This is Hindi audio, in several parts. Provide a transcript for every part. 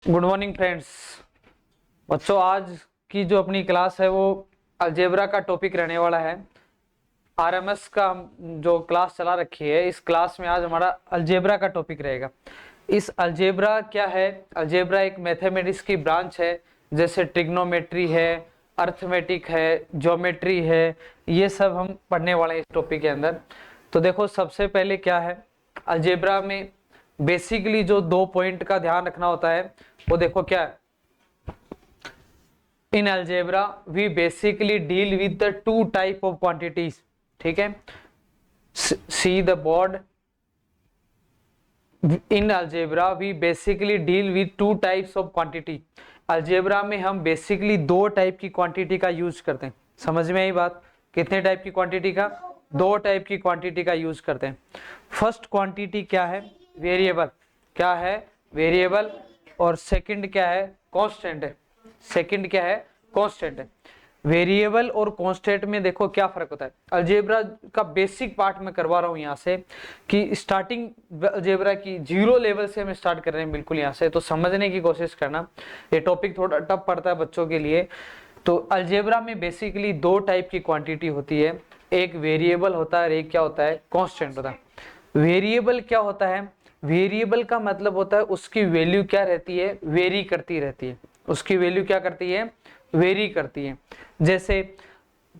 Good morning friends. बच्चों, आज की जो अपनी क्लास है वो अलजेब्रा का टॉपिक रहने वाला है। आरएमएस का जो क्लास चला रखी है, इस क्लास में आज हमारा अलजेब्रा का टॉपिक रहेगा। इस अलजेब्रा क्या है? अलजेब्रा एक मैथमेटिक्स की ब्रांच है, जैसे ट्रिग्नोमेट्री है, अर्थमेटिक है, ज्योमेट्री है, ये सब हम पढ़ने वाले हैं इस टॉपिक के अंदर। तो देखो, सबसे पहले क्या है अलजेब्रा में, बेसिकली जो 2 पॉइंट का ध्यान रखना होता है वो देखो क्या है। In algebra we basically deal with the 2 type of quantities. ठीक है, see the board. In algebra we basically deal with 2 types of quantity. Algebra में हम बेसिकली 2 टाइप की क्वांटिटी का यूज करते हैं। समझ में आई बात? कितने टाइप की क्वांटिटी का? 2 टाइप की क्वांटिटी का यूज करते हैं। फर्स्ट क्वांटिटी क्या है? वेरिएबल। क्या है? वेरिएबल। और सेकंड क्या है? कांस्टेंट है। सेकंड क्या है? कांस्टेंट है। वेरिएबल और कांस्टेंट में देखो क्या फर्क होता है। अलजेब्रा का बेसिक पार्ट में करवा रहा हूं यहां से, कि स्टार्टिंग अलजेब्रा की 0 लेवल से हम स्टार्ट कर रहे हैं बिल्कुल यहां से, तो समझने की कोशिश करना। ये टॉपिक थोड़ा टफ पड़ता है बच्चों के लिए। तो अलजेब्रा में बेसिकली 2 टाइप की क्वांटिटी होती है, एक वेरिएबल होता है और एक क्या होता है? कांस्टेंट होता है। वेरिएबल क्या होता है? वेरिएबल का मतलब होता है उसकी वैल्यू क्या रहती है? वेरी करती रहती है। उसकी वैल्यू क्या करती है? वेरी करती है। जैसे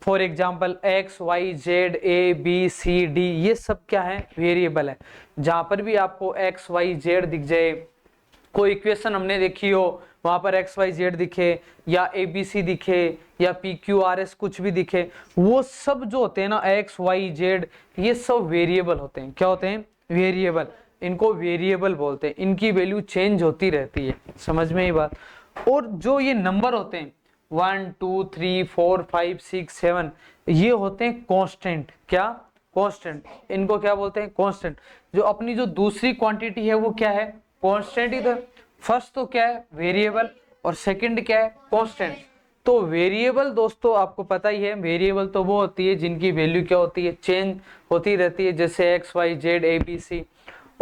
for example x y z a b c d, ये सब क्या है? वेरिएबल है। जहां पर भी आपको एक्स वाई जेड दिख जाए, कोई इक्वेशन हमने देखी हो वहां पर एक्स वाई जेड दिखे, या ए बी सी दिखे, या पी क्यू आर एस कुछ भी दिखे, वो सब जो होते हैं ना, एक्स वाई जेड, ये सब वेरिएबल होते हैं। क्या होते हैं? वेरिएबल। इनको वेरिएबल बोलते हैं। इनकी वैल्यू चेंज होती रहती है। समझ में ही बात? और जो ये नंबर होते हैं 1 2 3 4 5 6 7, ये होते हैं कांस्टेंट। क्या? कांस्टेंट। इनको क्या बोलते हैं? कांस्टेंट। जो अपनी जो दूसरी क्वांटिटी है वो क्या है? कांस्टेंट ही। तो फर्स्ट तो क्या है? वेरिएबल, और सेकंड क्या है? कांस्टेंट। तो वेरिएबल दोस्तों आपको पता ही है, वेरिएबल तो वो होती है जिनकी वैल्यू क्या होती है? चेंज होती रहती है, जैसे x y z a b c.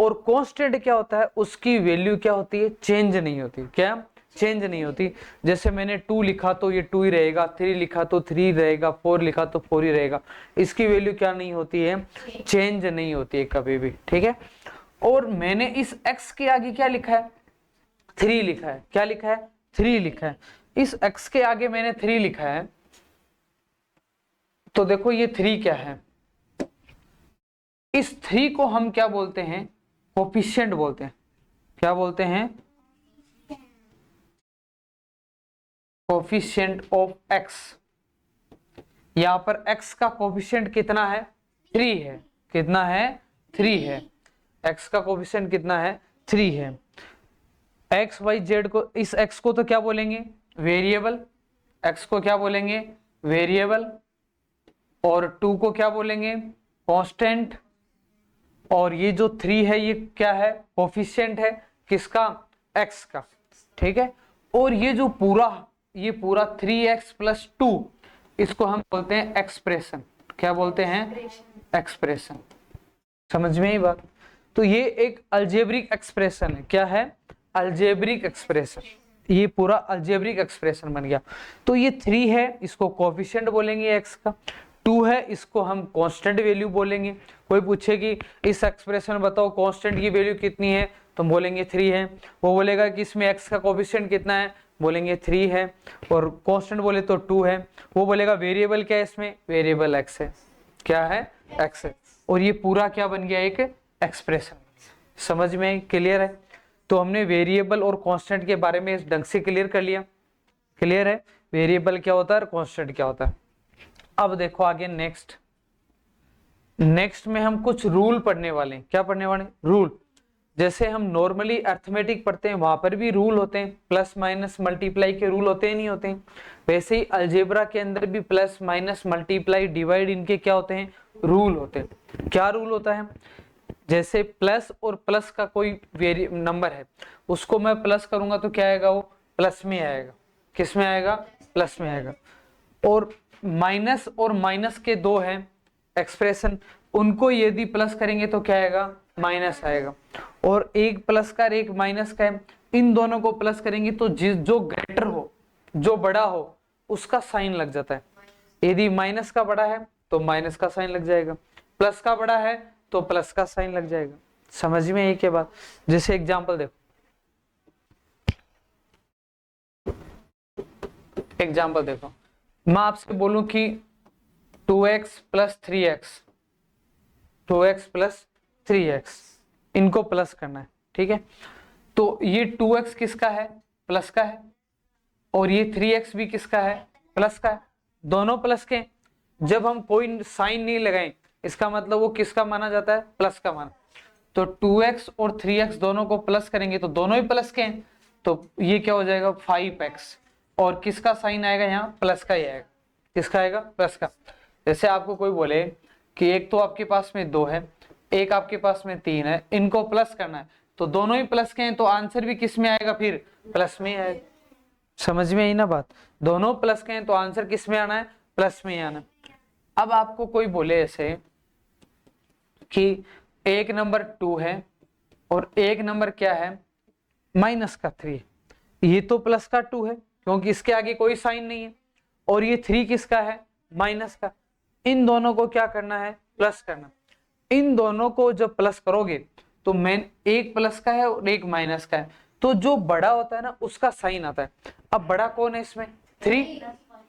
और कांस्टेंट क्या होता है? उसकी वैल्यू क्या होती है? चेंज नहीं होती। क्या? चेंज नहीं होती। जैसे मैंने 2 लिखा तो ये 2 ही रहेगा, 3 लिखा तो 3 रहेगा, 4 लिखा तो 4 ही रहेगा। इसकी वैल्यू क्या नहीं होती है? चेंज नहीं होती है कभी भी। ठीक है। और मैंने इस x के आगे क्या लिखा है? 3 लिखा है। क्या लिखा है? 3 लिखा है। इस x के आगे मैंने 3 लिखा है, तो देखो ये 3 क्या है? इस 3 को हम क्या बोलते हैं? कोफिशिएंट बोलते हैं। क्या बोलते हैं? Coefficient of x। यहां पर x का कोफिशिएंट कितना है? 3 है। कितना है? 3 है। x का कोफिशिएंट कितना है? 3 है। x y z को, इस x को तो क्या बोलेंगे? वेरिएबल। x को क्या बोलेंगे? वेरिएबल। और 2 को क्या बोलेंगे? कांस्टेंट। और ये जो 3 है ये क्या है? कोफिशिएंट है। किसका? x का। ठीक है। और ये जो पूरा 3x + 2, इसको हम बोलते हैं एक्सप्रेशन। क्या बोलते हैं? एक्सप्रेशन। समझ में ही बात? तो ये एक अलजेब्रिक एक्सप्रेशन है। क्या है? Algebraic expression. ये पूरा अलजेब्रिक एक्सप्रेशन बन गया। तो ये 3 है, इसको कोफिशिएंट बोलेंगे x का। 2 है, इसको हम कांस्टेंट वैल्यू बोलेंगे। कोई पूछे कि इस एक्सप्रेशन बताओ कांस्टेंट की वैल्यू कितनी है, तो बोलेंगे 3 है। वो बोलेगा कि इसमें x का कोफिशिएंट कितना है, बोलेंगे 3 है। और कांस्टेंट बोले तो 2 है। वो बोलेगा वेरिएबल क्या है इसमें, वेरिएबल x है। क्या है? x है। और ये पूरा क्या बन गया? एक एक्सप्रेशन। समझ में क्लियर है? तो हमने वेरिएबल और कांस्टेंट के बारे में इस ढंग से क्लियर कर लिया। क्लियर है? वेरिएबल क्या होता है और कांस्टेंट क्या होता है। अब देखो आगे नेक्स्ट में हम कुछ रूल पढ़ने वाले हैं। क्या पढ़ने वाले? रूल। जैसे हम नॉर्मली अर्थमेटिक पढ़ते हैं, वहां पर भी रूल होते हैं, प्लस माइनस मल्टीप्लाई के रूल होते हैं, नहीं होते हैं? वैसे ही अलजेब्रा के अंदर भी प्लस माइनस मल्टीप्लाई डिवाइड, इनके क्या होते हैं? रूल होते हैं। क्या रूल होता है? जैसे प्लस और प्लस का कोई नंबर है, उसको मैं प्लस करूंगा तो क्या आएगा? वो प्लस में आएगा। किस में आएगा? प्लस में आएगा। और माइनस और माइनस के 2 हैं एक्सप्रेशन, उनको यदि प्लस करेंगे तो क्या आएगा? माइनस आएगा। और एक प्लस का और एक माइनस का है, इन दोनों को प्लस करेंगे तो जो ग्रेटर हो, जो बड़ा हो, उसका साइन लग जाता है। यदि माइनस का बड़ा है तो माइनस का साइन लग जाएगा, प्लस का बड़ा है तो प्लस का साइन लग जाएगा। समझ में आई क्या बात? जैसे एग्जांपल देखो, एग्जांपल देखो, मैं आपसे बोलूं कि 2x plus 3x, 2x plus 3x, इनको प्लस करना है, ठीक है। तो ये 2x किसका है? प्लस का है, और ये 3x भी किसका है? प्लस का है, दोनों प्लस के। जब हम कोई साइन नहीं लगाएं, इसका मतलब वो किसका माना जाता है? प्लस का माना। तो 2x और 3x दोनों को प्लस करेंगे तो दोनों ही प्लस के हैं, तो ये क्या हो जाएगा? 5x, और किसका साइन आएगा यहाँ? प्लस का ही आएगा। किसका आएगा? प्लस का। जैसे आपको कोई बोले कि एक तो आपके पास में 2 है, एक आपके पास में 3 है, इनको प्लस करना है, तो दोनों ही प्लस के हैं, तो आंसर भी किस में आएगा? फिर प्लस में आएगा। समझ में आई ना बात? दोनों प्लस के हैं तो आंसर किस में आना है? प्लस में आना। अब आपको कोई बोले ऐसे कि एक नंबर 2 है और एक नंबर क्या है? माइनस का 3। ये तो प्लस का 2 है क्योंकि इसके आगे कोई साइन नहीं है, और ये 3 किसका है? माइनस का। इन दोनों को क्या करना है? प्लस करना। इन दोनों को जब प्लस करोगे तो मेन एक प्लस का है और एक माइनस का है, तो जो बड़ा होता है ना उसका साइन आता है। अब बड़ा कौन है इसमें? 3।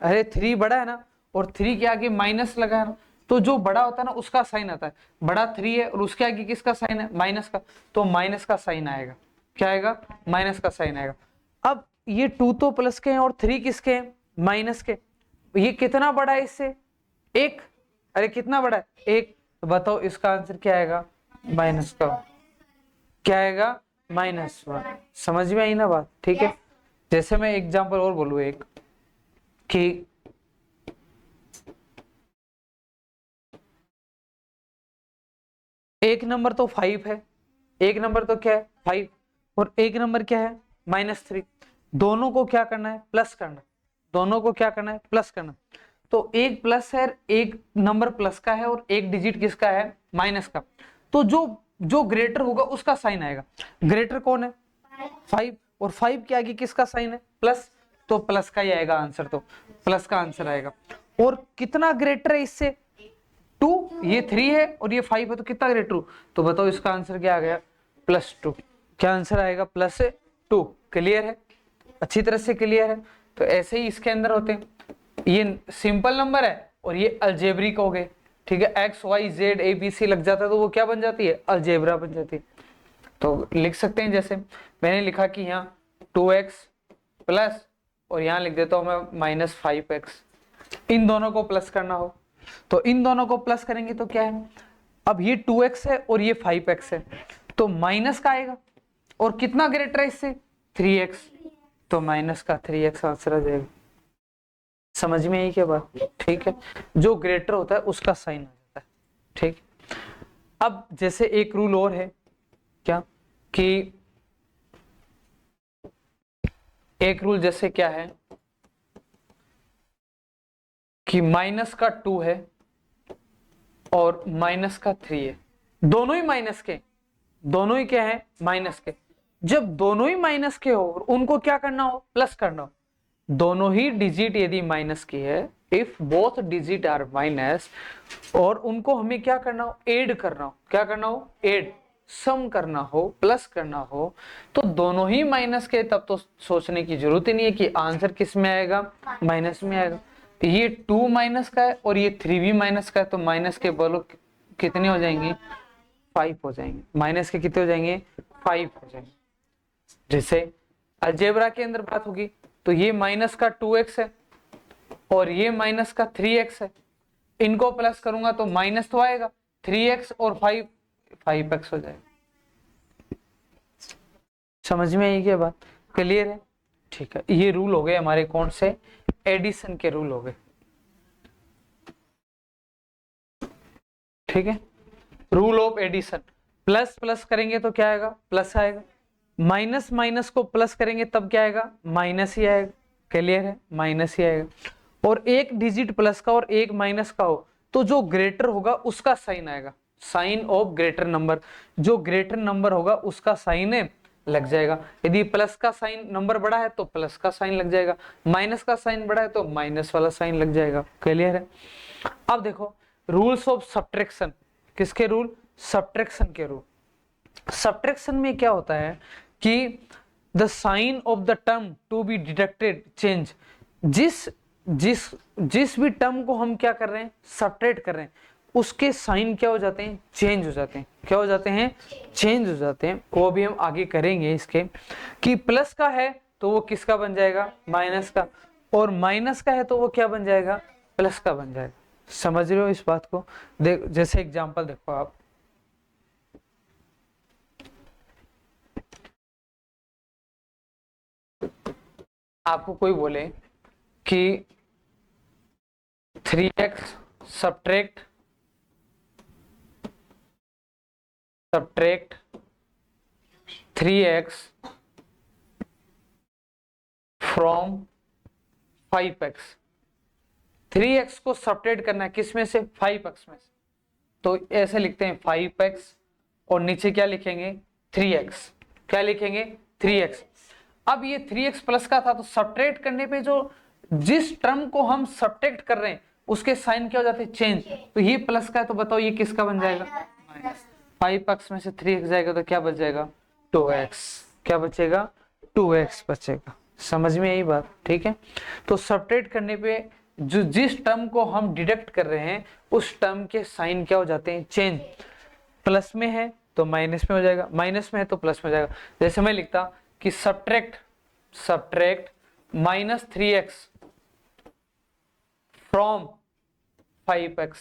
अरे 3 बड़ा है ना, और 3 के आगे माइनस लगा है ना, तो जो बड़ा होता है ना उसका साइन आता है। बड़ा 3 है और उसके आगे किसका साइन है? माइनस का, तो माइनस का साइन आएगा। क्या आएगा? माइनस का साइन आएगा। अब ये 2 तो प्लस के हैं और 3 किसके हैं? माइनस के। ये कितना बड़ा है इससे? 1। अरे कितना बड़ा है? 1। तो बताओ इसका आंसर क्या आएगा? माइनस का। क्या आएगा? -1। समझ में आई ना बात? ठीक है। जैसे मैं एग्जांपल और बोलूं एक, कि एक नंबर तो 5 है, एक नंबर तो क्या है? 5, और एक नंबर क्या है? -3। दोनों को क्या करना है? प्लस करना। दोनों को क्या करना है? प्लस करना। तो एक प्लस है, एक नंबर प्लस का है और एक डिजिट किसका है? माइनस का। तो जो ग्रेटर होगा उसका साइन आएगा। ग्रेटर कौन है? 5, और 5 के आगे किसका साइन है? प्लस, तो प्लस का ही आएगा आंसर, तो प्लस का आंसर आएगा। और कितना ग्रेटर है इससे? 2। ये 3 है और ये 5 है, तो कितना ग्रेटर? तो बताओ इसका आंसर क्या आ गया? +2। क्या आंसर आएगा? +2। क्लियर है? अच्छी तरह से क्लियर है। तो ऐसे ही इसके अंदर होते हैं, ये सिंपल नंबर है और ये अलजेब्रिक हो गए, ठीक है। x y z a b c लग जाता है तो वो क्या बन जाती है? अलजेब्रा बन जाती है। तो लिख सकते हैं, जैसे मैंने लिखा कि यहाँ 2x प्लस, और यहाँ लिख देता हूँ मैं -5x। इन दोनों को प्लस करना हो तो इन दोनों को प्लस करेंगे तो क्या है? अब ये 2x है और ये 5x है, तो माइनस का आएगा, और कितना ग्रेटर है इससे? 3x, तो माइनस का 3x आंसर आ जाएगा। समझ में आई क्या बात? ठीक है। जो ग्रेटर होता है उसका साइन आ जाता है, ठीक। अब जैसे एक रूल और है, क्या कि एक रूल जैसे क्या है कि -2 है और -3 है, दोनों ही माइनस के, दोनों ही क्या है? माइनस के। जब दोनों ही माइनस के हो और उनको क्या करना हो? प्लस करना हो। दोनों ही डिजिट यदि माइनस की है, if both digit are minus, और उनको हमें क्या करना हो? ऐड करना हो। क्या करना हो? ऐड, सम करना हो, प्लस करना हो, तो दोनों ही माइनस के, तब तो सोचने की जरूरत ही नहीं है कि आंसर किस में आएगा? माइनस में आएगा। तो ये 2 माइनस का है और ये 3 भी माइनस का है, तो माइनस के बोलो कितने हो जाएंगे? 5 हो जाएंगे। माइनस के कितने हो जाएंगे? 5 हो जाएंगे। जैसे अलजेब्रा के अंदर बात होगी तो ये -2x है और ये -3x है, इनको प्लस करूंगा तो माइनस तो आएगा, 3x और 5x हो जाएगा। समझ में आई क्या बात? क्लियर है? ठीक है। ये रूल हो गए हमारे, कौन से? एडिशन के रूल हो गए, ठीक है। Rule of addition, plus plus करेंगे तो क्या आएगा? प्लस आएगा। माइनस माइनस को प्लस करेंगे तब क्या आएगा? माइनस ही आएगा। क्लियर है? माइनस ही आएगा। और एक डिजिट प्लस का और एक माइनस का हो तो जो ग्रेटर होगा उसका साइन आएगा, साइन ऑफ ग्रेटर नंबर। जो ग्रेटर नंबर होगा उसका साइन है लग जाएगा। यदि प्लस का साइन नंबर बड़ा है तो प्लस का साइन लग जाएगा, माइनस का साइन बड़ा है तो माइनस वाला साइन लग जाएगा। क्लियर है? अब देखो रूल्स ऑफ सब्ट्रैक्शन, किसके रूल? सब्ट्रैक्शन के रूल। सब्ट्रैक्शन में क्या होता है कि the sign of the term to be deducted change, जिस जिस जिस भी टर्म को हम क्या कर रहे हैं, सब्ट्रैक्ट कर रहे हैं, उसके साइन क्या हो जाते हैं, चेंज हो जाते हैं। क्या हो जाते हैं? चेंज हो जाते हैं। वो भी हम आगे करेंगे इसके, कि प्लस का है तो वो किसका बन जाएगा, माइनस का, और माइनस का है तो वो क्या बन जाएगा, प्लस का बन जाएगा। समझ रहे हो इस बात को? जैसे एग्जांपल देखो आप, आपको कोई बोले कि 3x subtract 3x from 5x, 3x को सब्ट्रैक्ट करना है किस में से, 5x में से। तो ऐसे लिखते हैं 5x और नीचे क्या लिखेंगे, 3x। क्या लिखेंगे, 3x। अब ये 3x प्लस का था तो सब्ट्रैक्ट करने पे जो जिस टर्म को हम सब्ट्रैक्ट कर रहे हैं उसके साइन क्या हो जाते हैं, चेंज। तो ये प्लस का है तो बताओ ये किसका बन जाएगा, माइनस। 5x में से 3x जाएगा तो क्या बच जाएगा, 2x। क्या बचेगा, 2x बचेगा। समझ में यही बात? ठीक है। तो सब्ट्रैक्ट करने पे जो जिस टर्म को हम डिडक्ट कर रहे हैं उस टर्म के साइन क्या हो जाते हैं, चेंज। प्लस में है तो माइनस में हो जाएगा, माइनस में है तो प्लस में हो जाएगा। जैसे मैं लिखता कि सब्ट्रैक्ट -3x फ्रॉम 5x,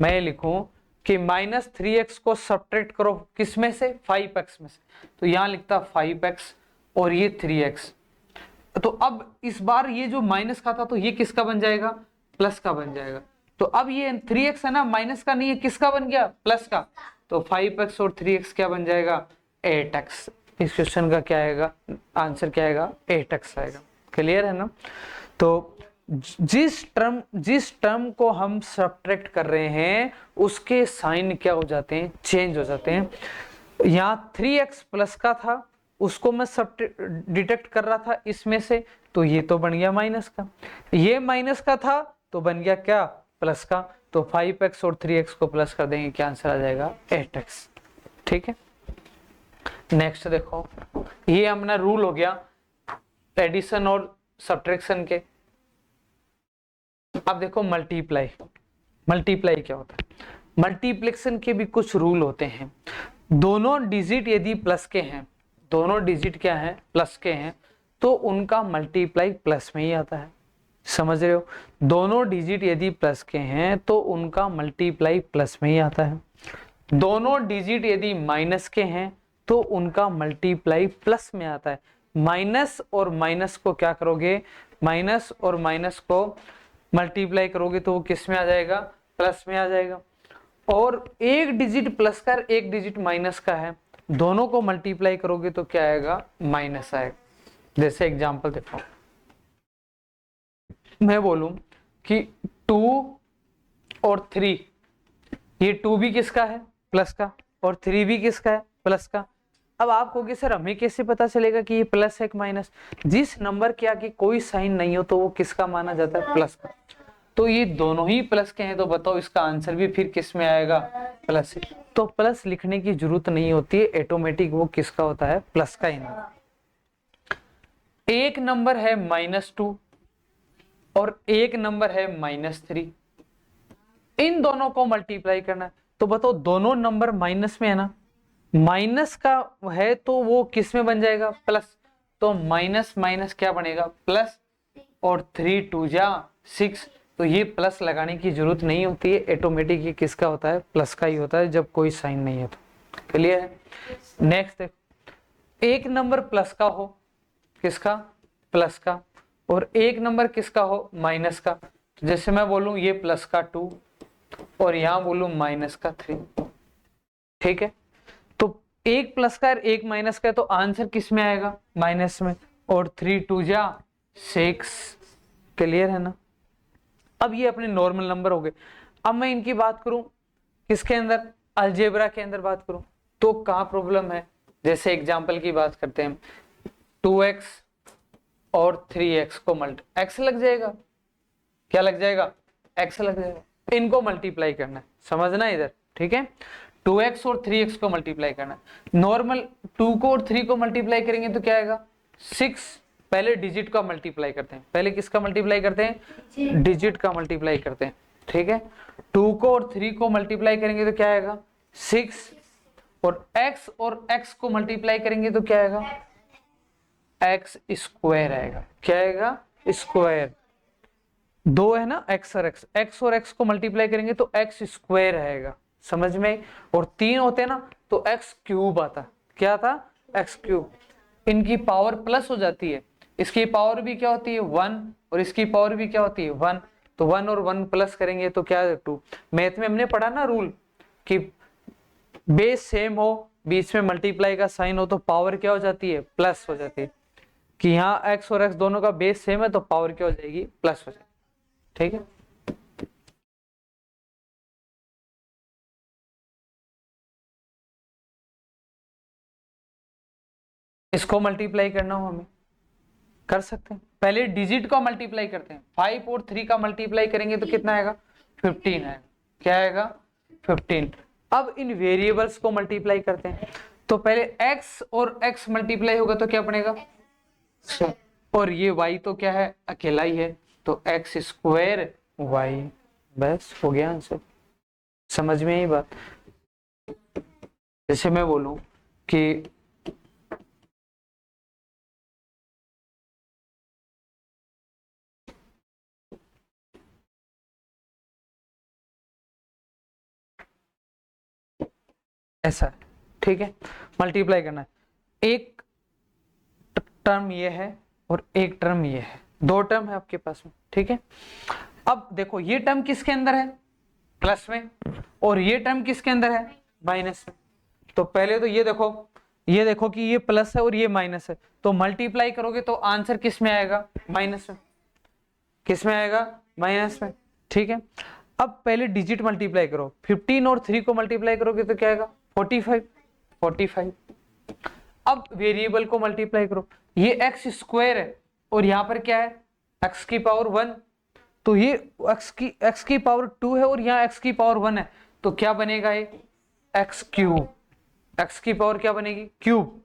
मैं लिखूं कि -3x को सब्ट्रैक्ट करो किस में से, 5x में से। तो यहां लिखता 5x और ये 3x। तो अब इस बार ये जो माइनस का था तो ये किसका बन जाएगा, प्लस का बन जाएगा। तो अब ये 3x है ना, माइनस का नहीं है, किसका बन गया, प्लस का। तो 5x और 3x क्या बन जाएगा, 8x। इस क्वेश्चन का क्या आएगा, आंसर क्या आएगा, 8x आएगा। क्लियर है ना? तो जिस टर्म को हम सब्ट्रैक्ट कर रहे हैं उसके साइन क्या हो जाते हैं, चेंज हो जाते हैं। यहाँ 3x प्लस का था, उसको मैं सब डिटेक्ट कर रहा था इसमें से, तो ये तो बन गया माइनस का। ये माइनस का था तो बन गया क्या, प्लस का। तो 5x और 3x को प्लस कर देंगे, क्या आंसर आ जाएगा, 8x। ठीक है। नेक्स्ट देखो, ये अपना रूल हो गया एडिशन और सब्ट्रैक्शन के। अब देखो मल्टीप्लाई क्या होता है। मल्टीप्लिकेशन के भी कुछ रूल होते हैं। दोनों डिजिट यदि प्लस के हैं, दोनों डिजिट क्या है, प्लस के हैं, तो उनका मल्टीप्लाई प्लस में ही आता है। समझ रहे हो? दोनों डिजिट यदि प्लस के हैं तो उनका मल्टीप्लाई प्लस में ही आता है। दोनों डिजिट यदि माइनस के हैं तो उनका मल्टीप्लाई प्लस में आता है। माइनस और माइनस को क्या करोगे, माइनस और माइनस को मल्टीप्लाई करोगे तो वो किस में आ जाएगा, प्लस में आ जाएगा। और एक डिजिट प्लस का एक डिजिट माइनस का है, दोनों को मल्टीप्लाई करोगे तो क्या आएगा, माइनस आएगा। जैसे एग्जांपल देखो, मैं बोलूं कि 2 और 3, ये 2 भी किसका है, प्लस का, और 3 भी किसका है, प्लस का। अब आप कहोगे सर हमें कैसे पता चलेगा कि ये प्लस है कि माइनस। जिस नंबर के आगे कोई साइन नहीं हो तो वो किसका माना जाता है, प्लस का। तो ये दोनों ही प्लस के हैं तो बताओ इसका आंसर भी फिर किस में आएगा, प्लस। तो प्लस लिखने की जरूरत नहीं होती है, ऑटोमेटिक वो किसका होता है, प्लस का ही ना। एक नंबर है -2 और एक नंबर है -3, इन दोनों को मल्टीप्लाई करना है। तो बताओ दोनों नंबर माइनस में है ना, माइनस का है तो वो किस में बन जाएगा, प्लस। तो माइनस माइनस क्या बनेगा, प्लस, और 3 2 जा 6, तो ये प्लस लगाने की जरूरत नहीं होती है, ऑटोमेटिक ये किसका होता है, प्लस का ही होता है जब कोई साइन नहीं है तो। क्लियर है? नेक्स्ट, एक नंबर प्लस का हो, किसका, प्लस का, और एक नंबर किसका हो, माइनस का। तो जैसे मैं बोलूं ये प्लस का 2 और यहां बोलूं माइनस का 3। ठीक है। तो एक प्लस का एक माइनस का है तो आंसर किस में आएगा, माइनस में, और 3 2 जा 6। क्लियर है ना? अब ये अपने नॉर्मल नंबर हो गए। अब मैं इनकी बात करूं किसके अंदर, अलजेब्रा के अंदर बात करूं तो कहां प्रॉब्लम है, जैसे एग्जाम्पल की बात करते हैं, 2x और 3x को x लग जाएगा, क्या लग जाएगा, x लग जाएगा, इनको मल्टीप्लाई करना है, समझना इधर, ठीक है। 2x और 3x को मल्टीप्लाई करना है। नॉर्मल 2 को और 3 को मल्टीप्लाई करेंगे तो क्या आएगा, 6। पहले डिजिट का मल्टीप्लाई करते हैं, पहले किसका मल्टीप्लाई करते हैं, डिजिट का मल्टीप्लाई करते हैं, ठीक है। 2 को और 3 को मल्टीप्लाई करेंगे तो क्या आएगा, 6, और x को मल्टीप्लाई करेंगे तो क्या आएगा, x स्क्वायर आएगा, क्या आएगा, स्क्वायर। दो है ना, x और x को मल्टीप्लाई करेंगे तो x स्क्वायर आएगा, समझ में। और 3 होते ना तो x क्यूब आता, क्या था, x क्यूब। इनकी पावर प्लस हो जाती है, इसकी पावर भी क्या होती है 1 और इसकी पावर भी क्या होती है 1, तो 1 और 1 प्लस करेंगे तो क्या है 2। मैथ में हमने पढ़ा ना रूल कि बेस सेम हो, बीच में मल्टीप्लाई का साइन हो तो पावर क्या हो जाती है, प्लस हो जाती है। कि यहाँ x और x दोनों का बेस सेम है तो पावर क्या हो जाएगी, प्लस हो जाएगी, ठीक है। इसको मल्टीप्लाई करना हो हमें, कर सकते हैं। पहले डिजिट को मल्टीप्लाई करते हैं, 5 और 3 का मल्टीप्लाई करेंगे तो कितना आएगा, 15 आएगा, क्या आएगा, 15। अब इन वेरिएबल्स को मल्टीप्लाई करते हैं, तो पहले x और x मल्टीप्लाई होगा तो क्या बनेगा, और ये y तो क्या है, अकेला ही है, तो x स्क्वायर y, बस हो गया आंसर। समझ में आई बात। जैसे मैं बोलूं कि ऐसा है, ठीक है, मल्टीप्लाई करना है। एक टर्म ये है और एक टर्म ये है, दो टर्म है आपके पास में, ठीक है। अब देखो ये टर्म किसके अंदर है, प्लस में, और ये टर्म किसके अंदर है, माइनस में। तो पहले तो ये देखो कि ये प्लस है और ये माइनस है, तो मल्टीप्लाई करोगे तो आंसर किस में आएगा, माइनस में, किस में आएगा, माइनस में, ठीक है। अब पहले डिजिट मल्टीप्लाई करो, 15 और 3 को मल्टीप्लाई करोगे तो क्या आएगा, 45। अब वेरिएबल को मल्टीप्लाई करो, ये एक्स स्क्वायर है और यहाँ पर क्या है, एक्स की पावर 1, तो ये एक्स की पावर 2 है और यहाँ एक्स की पावर 1 है, तो क्या बनेगा, ये एक्स क्यूब। एक्स की पावर क्या बनेगी, क्यूब।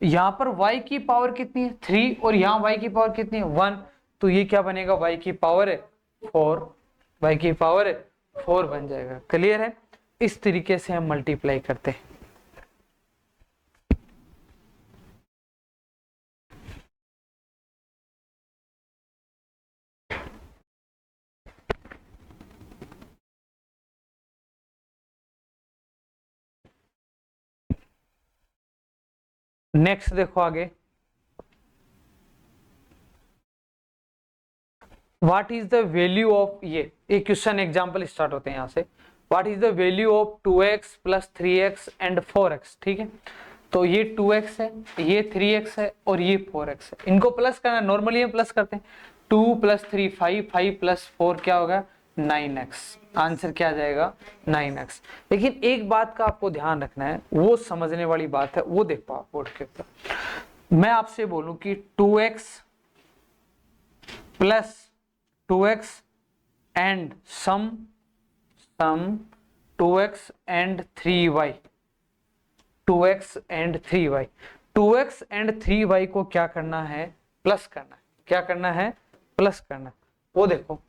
यहाँ पर y की पावर कितनी है, 3, और यहाँ y की पावर कितनी है, 1, तो ये क्या बनेगा, y की पावर है 4, y की पावर है 4 बन जाएगा। क्लियर है। इस तरीके से हम मल्टीप्लाई करते हैं। नेक्स्ट देखो आगे, what is the value of, ये एक क्वेश्चन एग्जांपल स्टार्ट होते हैं यहाँ से, what is the value of 2x plus 3x and 4x, ठीक है। तो ये 2x है, ये 3x है और ये 4x है, इनको प्लस करना, नॉर्मली हम प्लस करते हैं, 2 प्लस 3 5, 5 प्लस 4 क्या होगा, 9x। आंसर क्या आ जाएगा, 9x। लेकिन एक बात का आपको ध्यान रखना है, वो समझने वाली बात है, वो देख पाओ बोर्ड के ऊपर। मैं आपसे बोलूं कि 2x plus 2x and sum 2x and 3y, 2x and 3y, 2x and 3y को क्या करना है, प्लस करना है। क्या करना है, प्लस करना है। वो देखो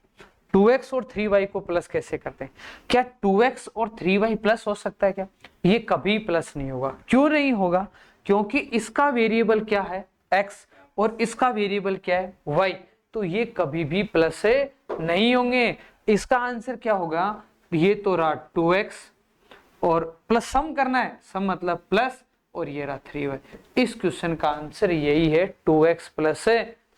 2x और 3y को प्लस कैसे करते हैं। क्या 2x और 3y प्लस हो सकता है क्या, ये कभी प्लस नहीं होगा। क्यों नहीं होगा, क्योंकि इसका वेरिएबल क्या है, x, और इसका वेरिएबल क्या है, y, तो ये कभी भी प्लस से नहीं होंगे। इसका आंसर क्या होगा, ये तो रहा 2x और प्लस सम करना है, सम मतलब प्लस, और ये रहा 3y। इस क्वेश्चन का आंसर यही है, 2x प्लस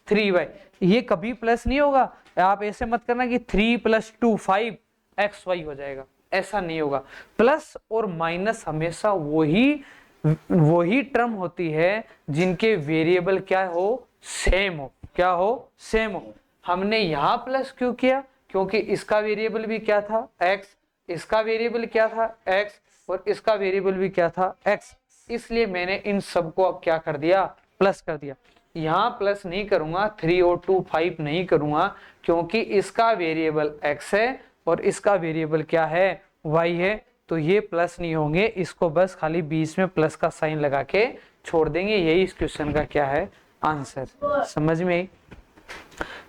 3y। ये कभी प्लस नहीं होगा। आप ऐसे मत करना कि 3 + 2 5 xy हो जाएगा, ऐसा नहीं होगा। प्लस और माइनस हमेशा वही टर्म होती है जिनके वेरिएबल क्या हो, सेम हो। क्या हो, सेम हो। हमने यहाँ प्लस क्यों किया, क्योंकि इसका वेरिएबल भी क्या था, x, इसका वेरिएबल क्या था, x, और इसका वेरिएबल भी क्या था, x। इसलिए मैंने इन सबको अब क्या कर दिया, प्लस कर दिया। यहाँ प्लस नहीं करूंगा, 3 और 2 5 नहीं करूंगा, क्योंकि इसका वेरिएबल x है और इसका वेरिएबल क्या है, y है, तो ये प्लस नहीं होंगे, इसको बस खाली बीच में प्लस का साइन लगा के छोड़ देंगे। यही इस क्वेश्चन का क्या है, आंसर। समझ में आई?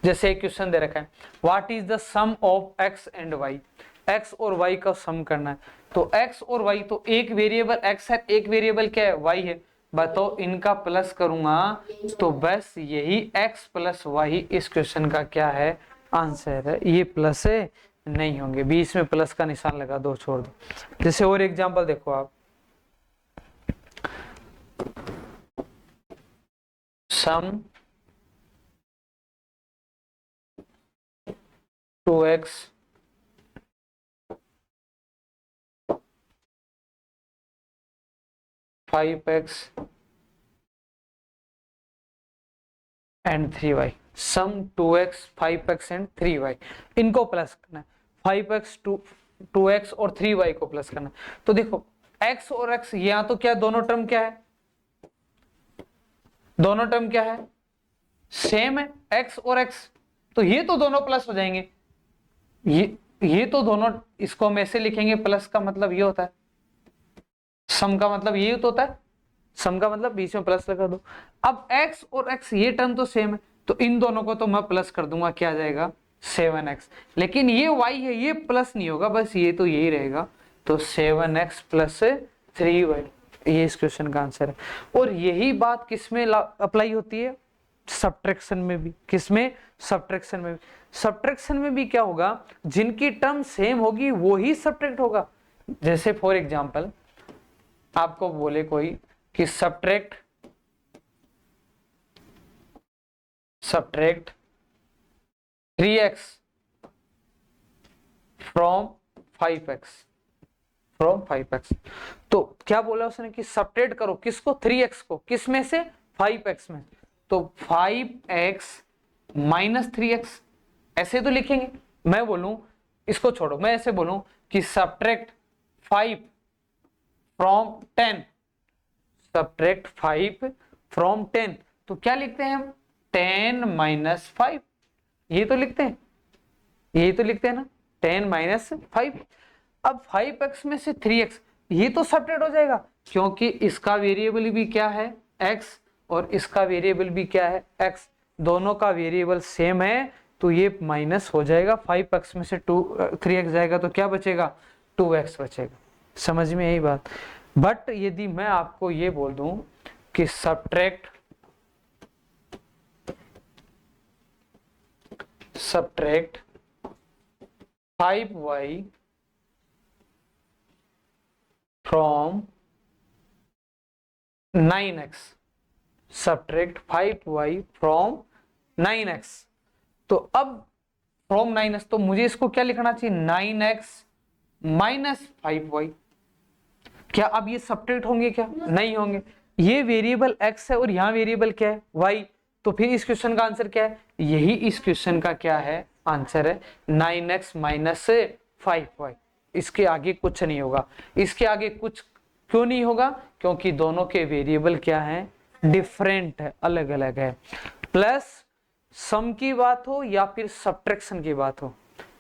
जैसे एक क्वेश्चन दे रखा है, what is the sum of x and y, x और y का सम करना है। तो x और y, तो एक वेरिएबल x है, एक वेरिएबल क्या है, y है। बताओ इनका प्लस करूंगा तो बस यही x प्लस y इस क्वेश्चन का क्या है, आंसर है। ये प्लस है नहीं होंगे, बीच में प्लस का निशान लगा दो, छोड़ दो। जैसे और एग्जांपल देखो आप, sum 2x five x and 3y, sum 2x 5x and 3y, इनको प्लस करना है। 5x 2x और 3y को प्लस करना है। तो देखो x और x, यहाँ तो क्या दोनों टर्म क्या है, दोनों टर्म क्या है, सेम है, x और x, तो ये तो दोनों प्लस हो जाएंगे। ये तो दोनों, इसको हम ऐसे लिखेंगे, प्लस का मतलब ये होता है, सम का मतलब ये तो होता है, सम का मतलब बीच में प्लस लगा दो। अब x और x ये टर्म तो सेम है, तो इन दोनों को तो मैं प्लस कर दूंगा, क्या आ जाएगा 7x। लेकिन ये y है, ये प्लस नहीं होगा, बस ये तो यही रहेगा, तो 7x प्लस 3y, ये इस क्वेश्चन का आंसर है। और यही बात किसमें अप्लाई होती है, सब्ट्रैक्शन में भी। किसमें, सब्ट्रैक्शन में भी। सब्ट्रैक्शन में भी क्या होगा, जिनकी टर्म सेम होगी वो ही सब्ट्रैक्ट होगा। जैसे फॉर एग्जांपल आपको बोले कोई कि सब्ट्रैक्ट 3x फ्रॉम 5x, तो क्या बोला उसने कि सब्ट्रैक्ट करो किसको, 3x को, किस में से, 5x में। तो 5x माइनस 3x, ऐसे तो लिखेंगे। मैं बोलूं, इसको छोड़ो, मैं ऐसे बोलूं कि सब्ट्रैक्ट 5 फ्रॉम 10, सब्ट्रैक्ट 5 फ्रॉम 10, तो क्या लिखते हैं हम, 10 माइनस 5, ये तो लिखते हैं, यही तो लिखते हैं ना, 10 माइनस 5। अब 5x में से 3x, ये तो सब्ट्रैक्ट हो जाएगा, क्योंकि इसका वेरिएबल भी क्या है, x, और इसका वेरिएबल भी क्या है, x, दोनों का वेरिएबल सेम है, तो ये माइनस हो जाएगा। 5x में से 3x जाएगा तो क्या बचेगा, 2x बचेगा। समझ में यही बात। बट यदि मैं आपको ये बोल दूं कि subtract 5y from 9x, subtract 5y from 9x, तो अब फ्रॉम 9x, तो मुझे इसको क्या लिखना चाहिए, 9x माइनस 5y। क्या अब ये सब्ट्रैक्ट होंगे, क्या नहीं होंगे, ये वेरिएबल x है और यहाँ वेरिएबल क्या है, y, तो फिर इस क्वेश्चन का आंसर क्या है, यही इस क्वेश्चन का क्या है, आंसर है 9x माइनस 5y। इसके आगे कुछ नहीं होगा। इसके आगे कुछ क्यों नहीं होगा, क्योंकि दोनों के वेरिएबल क्या है, डिफरेंट है, अलग अलग है। प्लस सम की बात हो या फिर सब्ट्रैक्शन की बात हो,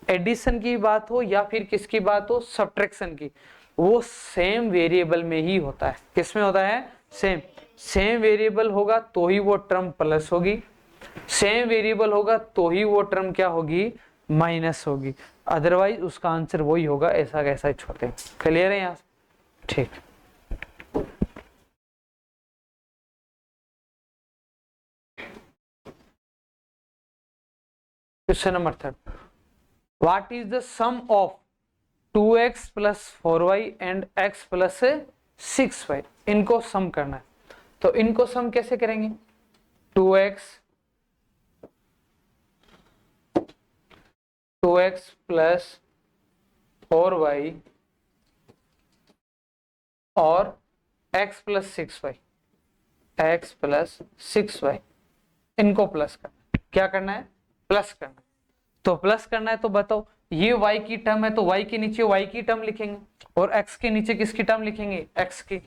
एडिशन की बात हो या फिर किसकी बात हो, सब्ट्रैक्शन की, वो सेम वेरिएबल में ही होता है। किसमें होता है, सेम वेरिएबल होगा तो ही वो टर्म प्लस होगी, सेम वेरिएबल होगा तो ही वो टर्म क्या होगी, माइनस होगी, अदरवाइज उसका आंसर वही होगा, ऐसा कैसा ही छोड़ते हैं। क्लियर है यहाँ, ठीक। Question number 3, what is the sum of 2x plus 4y and x plus 6y, इनको सम करना है। तो इनको सम कैसे करेंगे, 2x प्लस 4y और x प्लस 6y, इनको प्लस करना। क्या करना है, प्लस करना। तो प्लस करना है तो बताओ, ये y की टर्म है तो y के नीचे y की टर्म लिखेंगे और x के नीचे किसकी टर्म लिखेंगे, x की।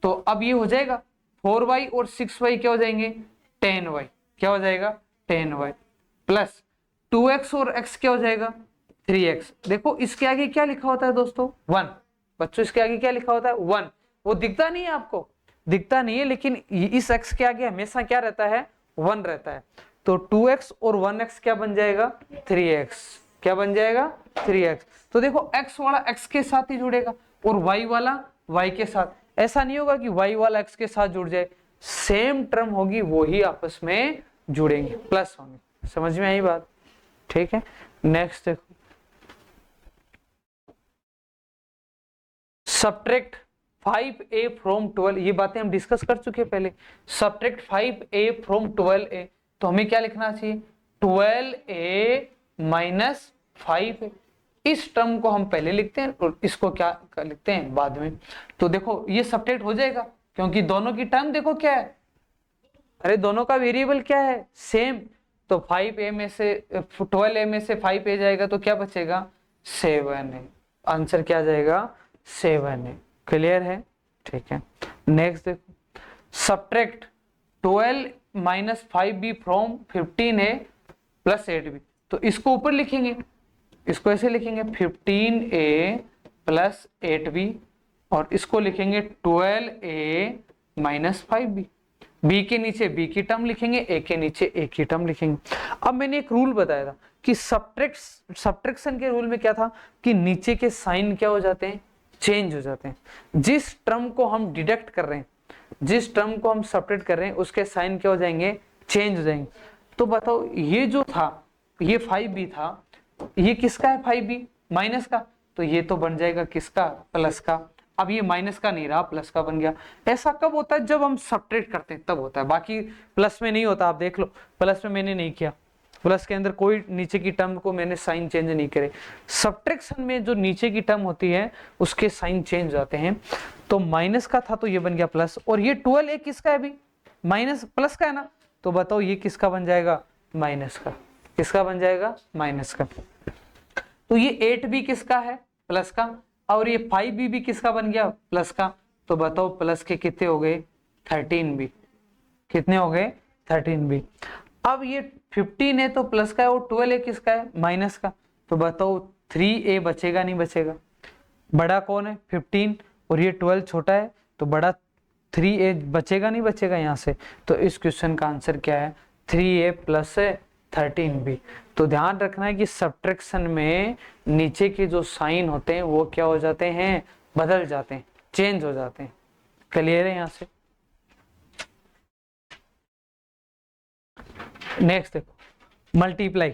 तो अब ये हो जाएगा 4y और 6y क्या हो जाएंगे 10y, क्या हो जाएगा 10y प्लस 2x और x क्या हो जाएगा 3x। देखो इसके आगे क्या लिखा होता है दोस्तों 1, बच्चों इसके आगे क्या लिखा होता है 1, वो दिखता नहीं है आपको, दिखता नहीं है, लेकिन इस x के आगे हमेशा क्या रहता है 1 रहता है। तो 2x और 1x क्या बन जाएगा 3x, क्या बन जाएगा 3x। तो देखो x वाला x के साथ ही जुड़ेगा और y वाला y के साथ, ऐसा नहीं होगा कि y वाला x के साथ जुड़ जाए, सेम टर्म होगी वो ही आपस में जुड़ेंगे, प्लस होंगे। समझ में आई बात, ठीक है। नेक्स्ट देखो, सब्ट्रैक्ट 5a फ्रॉम 12, ये बातें हम डिस्कस कर चुके हैं पहले। सब्ट्रैक्ट 5a फ्रॉम 12a, तो हमें क्या लिखना चाहिए 12a माइनस 5a। इस टर्म को हम पहले लिखते हैं और इसको क्या लिखते हैं बाद में। तो देखो ये सब्ट्रैक्ट हो जाएगा क्योंकि दोनों की टर्म देखो क्या है, अरे दोनों का वेरिएबल क्या है सेम। तो 5a में से 12a में से 5a जाएगा तो क्या बचेगा 7a, आंसर क्या जाएगा 7a। क्लियर है, ठीक है। नेक्स्ट देखो, subtract 12 minus 5b from 15a plus 8b, तो इसको ऊपर लिखेंगे, इसको ऐसे लिखेंगे 15a प्लस 8b और इसको लिखेंगे 12a माइनस 5b। b के नीचे b की टर्म लिखेंगे, a के नीचे a की टर्म लिखेंगे। अब मैंने एक रूल बताया था कि सब्ट्रैक्शन के रूल में क्या था कि नीचे के साइन क्या हो जाते हैं चेंज हो जाते हैं। जिस टर्म को हम डिडक्ट कर रहे हैं, जिस टर्म को हम सब्ट्रैक्ट कर रहे हैं उसके साइन क्या हो जाएंगे चेंज हो जाएंगे। तो बताओ ये जो था ये 5b था, ये किसका है 5b माइनस का, तो ये तो बन जाएगा किसका प्लस का। अब ये माइनस का नहीं रहा प्लस का बन गया। ऐसा कब होता है जब हम सब्ट्रैक्ट करते हैं तब होता है, बाकी प्लस में नहीं होता। आप देख लो प्लस में मैंने नहीं किया, प्लस के अंदर कोई नीचे की टर्म को मैंने साइन चेंज नहीं करे। सब्ट्रैक्शन में जो नीचे की टर्म होती है उसके साइन चेंज हो जाते हैं। तो माइनस का था तो ये बन गया प्लस, और ये 12a किसका है अभी माइनस प्लस का है ना, तो बताओ ये किसका बन जाएगा माइनस का, किसका बन जाएगा माइनस का। तो ये 8b किसका है प्लस का, और ये 5b भी किसका बन गया प्लस का। तो बताओ प्लस के कितने हो गए 13b, कितने हो गए 13b। अब ये 15 है तो प्लस का है और 12a किसका है माइनस का। तो बताओ 3a बचेगा नहीं बचेगा, बड़ा कौन है 15 और ये 12 छोटा है, तो बड़ा 3a बचेगा नहीं बचेगा यहाँ से। तो इस क्वेश्चन का आंसर क्या है 3a प्लस 13b। तो ध्यान रखना है कि सब्ट्रैक्शन में नीचे के जो साइन होते हैं वो क्या हो जाते हैं बदल जाते हैं, चेंज हो जाते हैं। क्लियर है यहाँ से। नेक्स्ट देखो, मल्टीप्लाई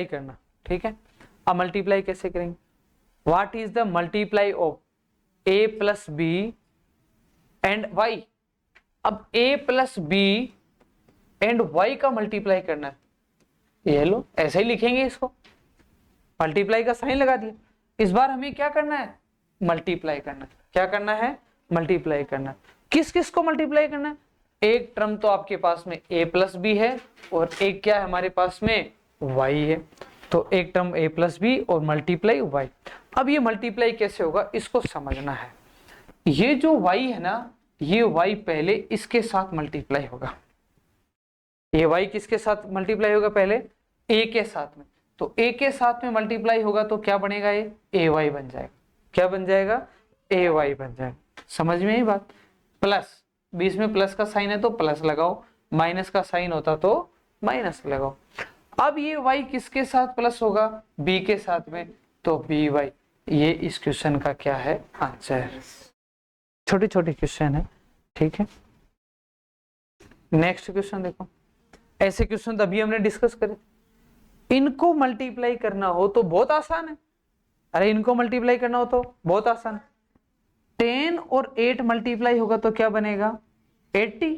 करना, ठीक है। अब मल्टीप्लाई कैसे करेंगे, what is the multiply of a plus b and y। अब a plus b and y का मल्टीप्लाई करना है, ये लो ऐसे ही लिखेंगे इसको, मल्टीप्लाई का साइन लगा दिया। इस बार हमें क्या करना है मल्टीप्लाई करना है, क्या करना है मल्टीप्लाई करना है। किस किस को मल्टीप्लाई करना है, एक टर्म तो आपके पास में a प्लस बी है और एक क्या है हमारे पास में y है। तो एक टर्म a प्लस बी और मल्टीप्लाई y। अब ये मल्टीप्लाई कैसे होगा इसको समझना है। ये जो y है ना, ये y पहले इसके साथ मल्टीप्लाई होगा, ये y किसके साथ मल्टीप्लाई होगा पहले a के साथ में। तो a के साथ में मल्टीप्लाई होगा तो क्या बनेगा ये ay बन जाएगा, क्या बन जाएगा ay बन जाएगा। समझ में आई बात। प्लस बीच में प्लस का साइन है तो प्लस लगाओ, माइनस का साइन होता तो माइनस लगाओ। अब ये y किसके साथ प्लस होगा b के साथ में, तो by। ये इस क्वेश्चन का क्या है आंसर। छोटे छोटे क्वेश्चन है, ठीक है। नेक्स्ट क्वेश्चन देखो, ऐसे क्वेश्चन अभी हमने डिस्कस करे, इनको मल्टीप्लाई करना हो तो बहुत आसान है। अरे इनको मल्टीप्लाई करना हो तो बहुत आसान है। 10 और 8 मल्टीप्लाई होगा तो क्या बनेगा 80,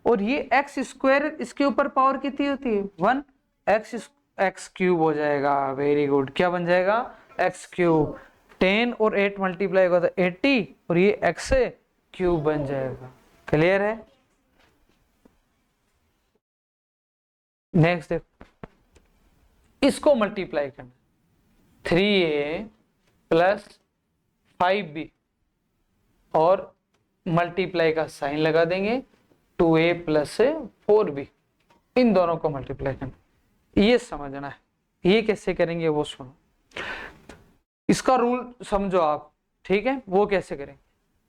और ये एक्स स्क्वायर इसके ऊपर पावर कितनी होती है 1, एक्स क्यूब हो जाएगा। वेरी गुड, क्या बन जाएगा एक्स क्यूब। 10 और 8 मल्टीप्लाई होगा तो 80 और ये एक्स क्यूब बन जाएगा। क्लियर है। नेक्स्ट देखो, इसको मल्टीप्लाई करना 3a प्लस 5b और मल्टीप्लाई का साइन लगा देंगे, 2a प्लस 4b, इन दोनों को मल्टीप्लाई करना, ये समझना है। ये कैसे करेंगे वो सुनो, इसका रूल समझो आप, ठीक है। वो कैसे करेंगे,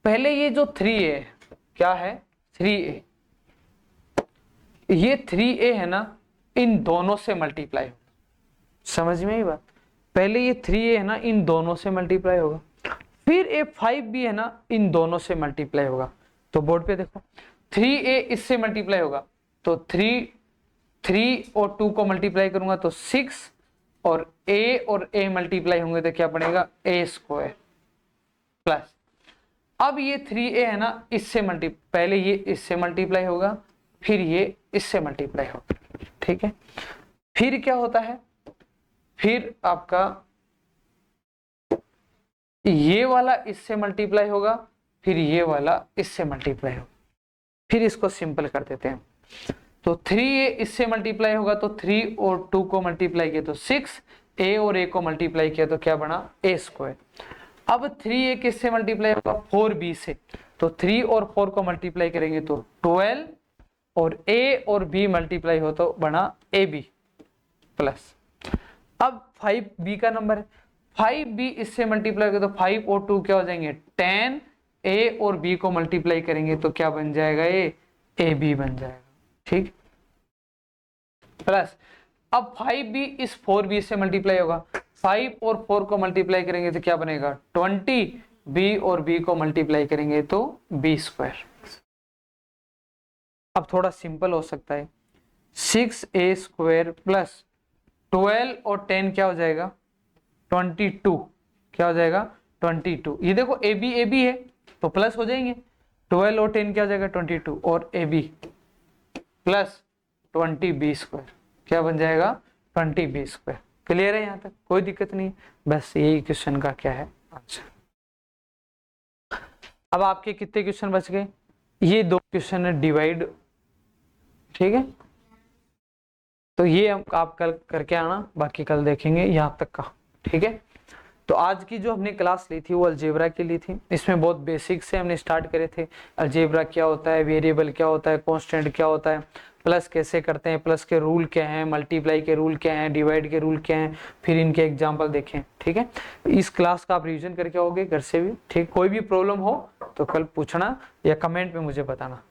पहले ये जो 3a है, क्या है 3a, ये 3a है ना, इन दोनों से मल्टीप्लाई होगा, समझ में आई बात। पहले ये 3a है ना, इन दोनों से मल्टीप्लाई होगा, फिर ये 5b है ना, इन दोनों से मल्टीप्लाई होगा। तो बोर्ड पे देखो, 3a इससे मल्टीप्लाई होगा, तो 3 और 2 को मल्टीप्लाई करूंगा तो 6, और a मल्टीप्लाई होंगे तो क्या बनेगा a² प्लस, अब ये 3a है ना, इससे पहले ये इससे मल्टीप्लाई होगा, फिर ये इससे मल्टीप्लाई होगा, ठीक है। फिर क्या होता है, फिर आपका ये वाला इससे मल्टीप्लाई होगा, फिर ये वाला इससे मल्टीप्लाई होगा, फिर इसको सिंपल कर देते हैं। तो 3a इससे मल्टीप्लाई होगा तो 3 और 2 को मल्टीप्लाई किया तो 6, a और a को मल्टीप्लाई किया तो क्या बना a²। अब 3a किससे मल्टीप्लाई होगा 4b से, तो 3 और 4 को मल्टीप्लाई करेंगे तो 12, और a और b मल्टीप्लाई हो तो बना ab प्लस। अब 5b का नंबर है, 5b इससे मल्टीप्लाई करें तो 5 और 2 क्या हो जाएंगे 10, a और b को मल्टीप्लाई करेंगे तो क्या बन जाएगा ये ab बन जाएगा, ठीक प्लस। अब 5b इस 4b से मल्टीप्लाई होगा, 5 और 4 को मल्टीप्लाई करेंगे तो क्या बनेगा 20, b और b को मल्टीप्लाई करेंगे तो b²। अब थोड़ा सिंपल हो सकता है, 6a² प्लस 12 और 10 क्या हो जाएगा 22, क्या हो जाएगा 22। ये देखो ab है तो प्लस हो जाएंगे, 12 और 10 क्या हो जाएगा 22, और ab प्लस 20b², क्या बन जाएगा 20b²। क्लियर है यहाँ तक, कोई दिक्कत नहीं, बस यही क्वेश्चन का क्या है आंसर। अब आपके कितने क्वेश्चन बच गए, ये 2 क्वेश्चन है डिवाइड, ठीक है। तो ये आप कल करके आना, बाकी कल देखेंगे यहाँ तक का, ठीक है। तो आज की जो हमने क्लास ली थी वो अलजेब्रा की ली थी, इसमें बहुत बेसिक से हमने स्टार्ट करे थे। अलजेब्रा क्या होता है, वेरिएबल क्या होता है, कांस्टेंट क्या होता है, प्लस कैसे करते हैं, प्लस के रूल क्या हैं, मल्टीप्लाई के रूल क्या हैं, डिवाइड के रूल क्या हैं, फिर इनके एग्जाम्पल देखें, ठीक है। इस क्लास का आप रिविजन करके आओगे घर से भी, ठीक। कोई भी प्रॉब्लम हो तो कल पूछना या कमेंट में मुझे बताना।